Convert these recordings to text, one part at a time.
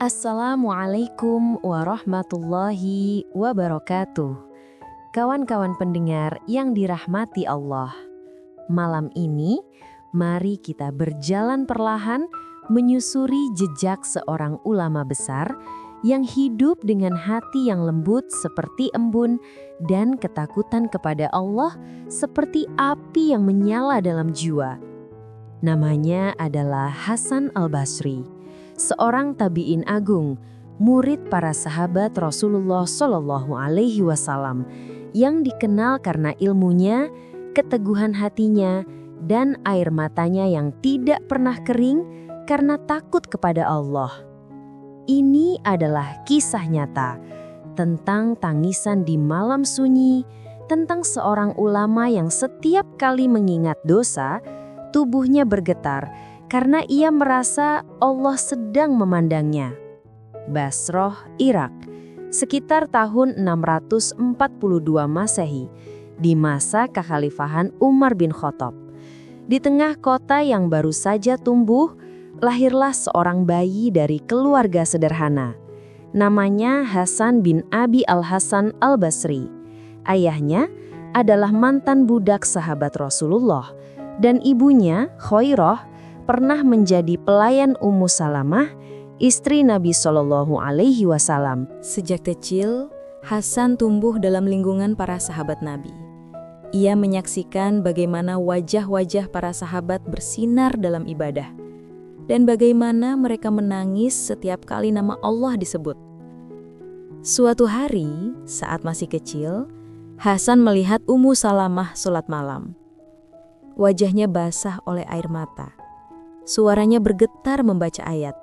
Assalamualaikum warahmatullahi wabarakatuh. Kawan-kawan pendengar yang dirahmati Allah. Malam ini, mari kita berjalan perlahan menyusuri jejak seorang ulama besar yang hidup dengan hati yang lembut seperti embun dan ketakutan kepada Allah seperti api yang menyala dalam jiwa. Namanya adalah Hasan al-Basri, seorang tabi'in agung, murid para sahabat Rasulullah Shallallahu Alaihi Wasallam yang dikenal karena ilmunya, keteguhan hatinya, dan air matanya yang tidak pernah kering karena takut kepada Allah. Ini adalah kisah nyata tentang tangisan di malam sunyi, tentang seorang ulama yang setiap kali mengingat dosa, tubuhnya bergetar karena ia merasa Allah sedang memandangnya. Basroh, Irak, sekitar tahun 642 Masehi, di masa kekhalifahan Umar bin Khattab. Di tengah kota yang baru saja tumbuh, lahirlah seorang bayi dari keluarga sederhana. Namanya Hasan bin Abi al-Hasan al-Basri. Ayahnya adalah mantan budak sahabat Rasulullah, dan ibunya, Khairah, pernah menjadi pelayan Ummu Salamah, istri Nabi Shallallahu Alaihi Wasallam. Sejak kecil, Hasan tumbuh dalam lingkungan para sahabat Nabi. Ia menyaksikan bagaimana wajah-wajah para sahabat bersinar dalam ibadah, dan bagaimana mereka menangis setiap kali nama Allah disebut. Suatu hari, saat masih kecil, Hasan melihat Ummu Salamah sholat malam. Wajahnya basah oleh air mata. Suaranya bergetar membaca ayat.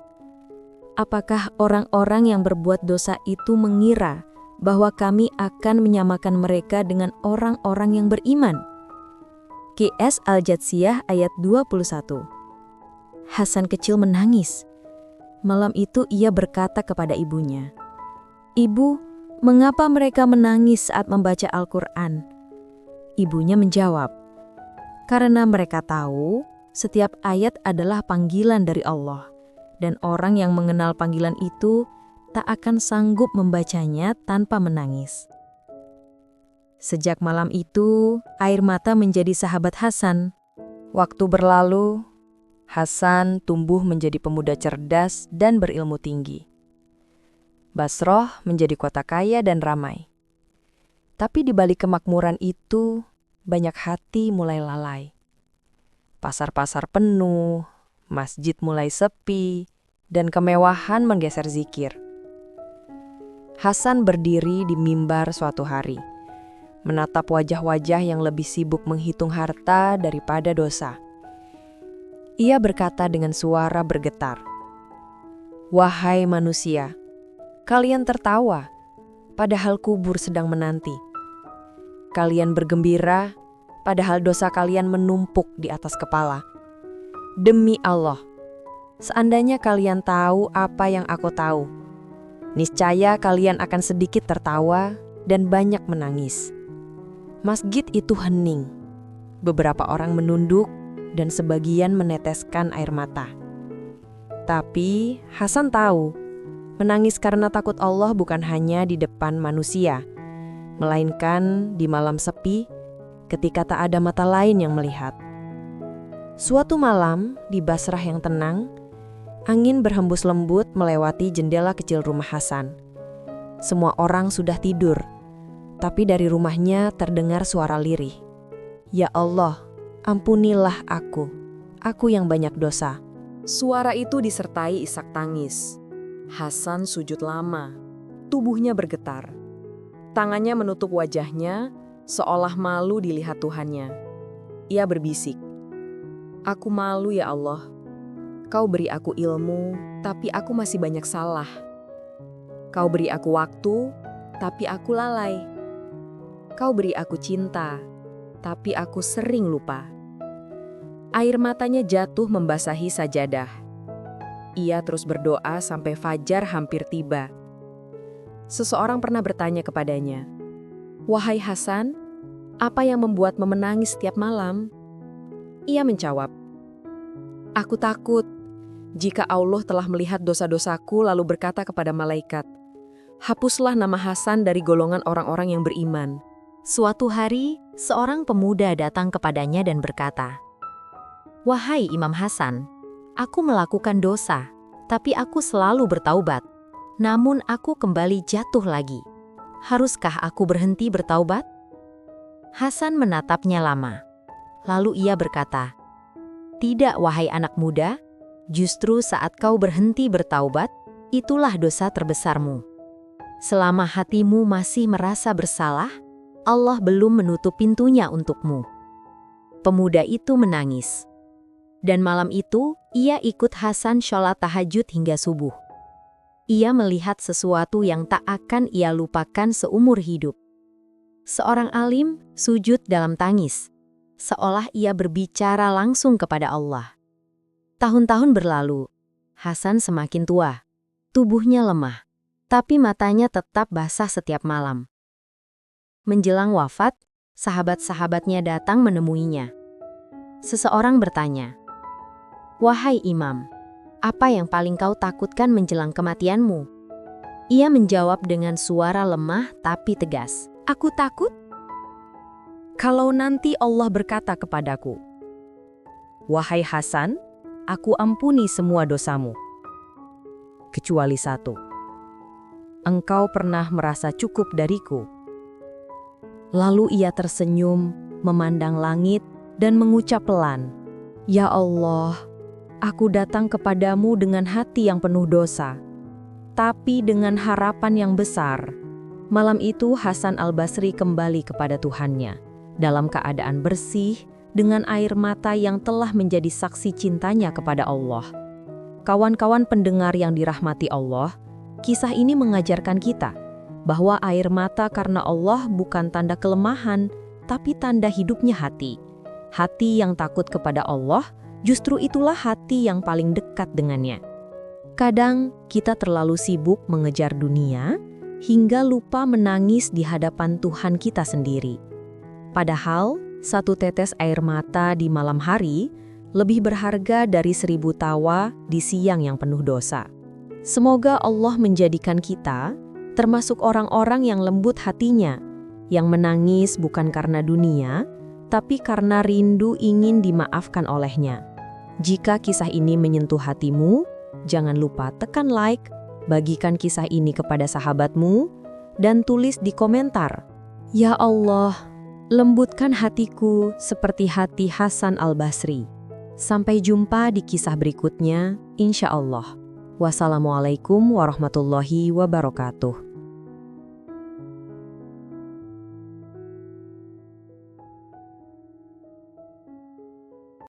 Apakah orang-orang yang berbuat dosa itu mengira bahwa kami akan menyamakan mereka dengan orang-orang yang beriman? QS Al-Jatsiyah ayat 21. Hasan kecil menangis. Malam itu ia berkata kepada ibunya, "Ibu, mengapa mereka menangis saat membaca Al-Quran?" Ibunya menjawab, "Karena mereka tahu setiap ayat adalah panggilan dari Allah, dan orang yang mengenal panggilan itu tak akan sanggup membacanya tanpa menangis." Sejak malam itu, air mata menjadi sahabat Hasan. Waktu berlalu, Hasan tumbuh menjadi pemuda cerdas dan berilmu tinggi. Basroh menjadi kota kaya dan ramai. Tapi di balik kemakmuran itu, banyak hati mulai lalai. Pasar-pasar penuh, masjid mulai sepi, dan kemewahan menggeser zikir. Hasan berdiri di mimbar suatu hari, menatap wajah-wajah yang lebih sibuk menghitung harta daripada dosa. Ia berkata dengan suara bergetar, "Wahai manusia, kalian tertawa, padahal kubur sedang menanti. Kalian bergembira, padahal dosa kalian menumpuk di atas kepala. Demi Allah, seandainya kalian tahu apa yang aku tahu, niscaya kalian akan sedikit tertawa dan banyak menangis." Masjid itu hening. Beberapa orang menunduk dan sebagian meneteskan air mata. Tapi Hasan tahu, menangis karena takut Allah bukan hanya di depan manusia, melainkan di malam sepi, ketika tak ada mata lain yang melihat. Suatu malam di Basrah yang tenang, angin berhembus lembut melewati jendela kecil rumah Hasan. Semua orang sudah tidur, tapi dari rumahnya terdengar suara lirih. "Ya Allah, ampunilah aku yang banyak dosa." Suara itu disertai isak tangis. Hasan sujud lama, tubuhnya bergetar. Tangannya menutup wajahnya, seolah malu dilihat Tuhannya. Ia berbisik, "Aku malu ya Allah. Kau beri aku ilmu, tapi aku masih banyak salah. Kau beri aku waktu, tapi aku lalai. Kau beri aku cinta, tapi aku sering lupa." Air matanya jatuh membasahi sajadah. Ia terus berdoa sampai fajar hampir tiba. Seseorang pernah bertanya kepadanya, "Wahai Hasan, apa yang membuatmu menangis setiap malam?" Ia menjawab, "Aku takut Jika Allah telah melihat dosa-dosaku lalu berkata kepada malaikat, hapuslah nama Hasan dari golongan orang-orang yang beriman. Suatu hari, seorang pemuda datang kepadanya dan berkata, "Wahai Imam Hasan, aku melakukan dosa, tapi aku selalu bertaubat. Namun aku kembali jatuh lagi. Haruskah aku berhenti bertaubat?" Hasan menatapnya lama. Lalu ia berkata, "Tidak, wahai anak muda. Justru saat kau berhenti bertaubat, itulah dosa terbesarmu. Selama hatimu masih merasa bersalah, Allah belum menutup pintunya untukmu." Pemuda itu menangis. Dan malam itu, ia ikut Hasan sholat tahajud hingga subuh. Ia melihat sesuatu yang tak akan ia lupakan seumur hidup. Seorang alim sujud dalam tangis, seolah ia berbicara langsung kepada Allah. Tahun-tahun berlalu, Hasan semakin tua. Tubuhnya lemah, tapi matanya tetap basah setiap malam. Menjelang wafat, sahabat-sahabatnya datang menemuinya. Seseorang bertanya, "Wahai Imam, apa yang paling kau takutkan menjelang kematianmu?" Ia menjawab dengan suara lemah tapi tegas, "Aku takut kalau nanti Allah berkata kepadaku, 'Wahai Hasan, aku ampuni semua dosamu, kecuali satu. Engkau pernah merasa cukup dariku.'" Lalu ia tersenyum, memandang langit, dan mengucap pelan, "Ya Allah, aku datang kepadamu dengan hati yang penuh dosa, tapi dengan harapan yang besar." Malam itu Hasan al-Basri kembali kepada Tuhannya, dalam keadaan bersih, dengan air mata yang telah menjadi saksi cintanya kepada Allah. Kawan-kawan pendengar yang dirahmati Allah, kisah ini mengajarkan kita bahwa air mata karena Allah bukan tanda kelemahan, tapi tanda hidupnya hati. Hati yang takut kepada Allah, justru itulah hati yang paling dekat dengannya. Kadang kita terlalu sibuk mengejar dunia, hingga lupa menangis di hadapan Tuhan kita sendiri. Padahal, satu tetes air mata di malam hari lebih berharga dari 1000 tawa di siang yang penuh dosa. Semoga Allah menjadikan kita termasuk orang-orang yang lembut hatinya, yang menangis bukan karena dunia, tapi karena rindu ingin dimaafkan olehnya. Jika kisah ini menyentuh hatimu, jangan lupa tekan like, bagikan kisah ini kepada sahabatmu, dan tulis di komentar, "Ya Allah, lembutkan hatiku seperti hati Hasan al-Basri." Sampai jumpa di kisah berikutnya, insya Allah. Wassalamualaikum warahmatullahi wabarakatuh.